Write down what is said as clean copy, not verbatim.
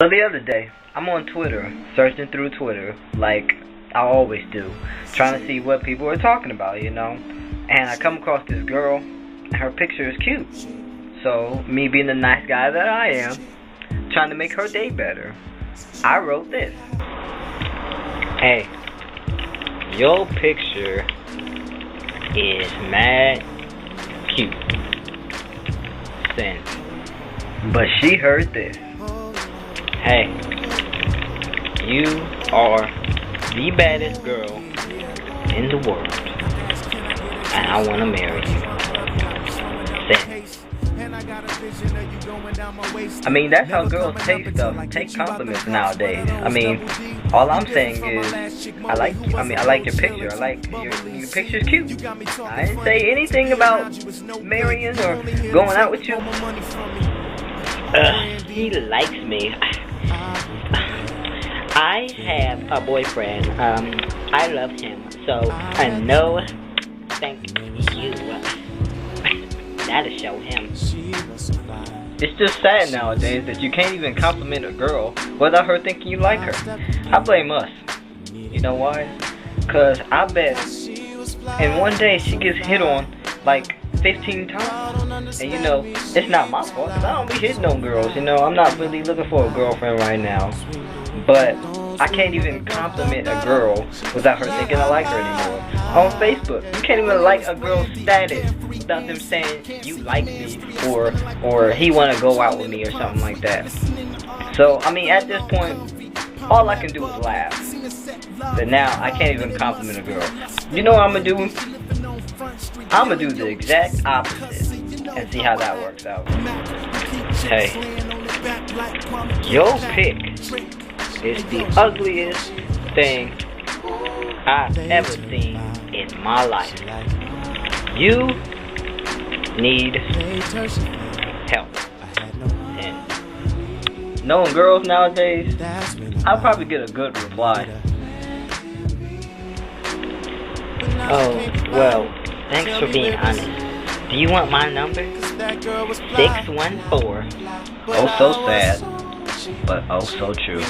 So the other day, I'm on Twitter, searching through Twitter, like I always do, trying to see what people are talking about, and I come across this girl, and her picture is cute. So, me being the nice guy that I am, trying to make her day better, I wrote this. Hey, your picture is mad cute. Send. But she heard this. Hey, you are the baddest girl in the world, and I want to marry you. I mean, that's how girls take stuff, take compliments nowadays. I mean, all I'm saying is, I like your picture. I like your picture's cute. I didn't say anything about marrying or going out with you. He likes me. I have a boyfriend. I love him. So, no, thank you. That'll show him. It's just sad nowadays that you can't even compliment a girl without her thinking you like her. I blame us. You know why? Because I bet in one day she gets hit on like 15 times. And it's not my fault because I don't be hitting on girls. I'm not really looking for a girlfriend right now. But I can't even compliment a girl without her thinking I like her anymore. On Facebook, you can't even like a girl's status without them saying you like me or he want to go out with me or something like that. So, at this point, all I can do is laugh. But now, I can't even compliment a girl. You know what I'm going to do? I'm going to do the exact opposite and see how that works out. Hey, your pic is the ugliest thing I've ever seen in my life. You need help. And knowing girls nowadays, I'll probably get a good reply. Oh, well, thanks for being honest. Do you want my number? 614. Oh, so sad, but oh, so true.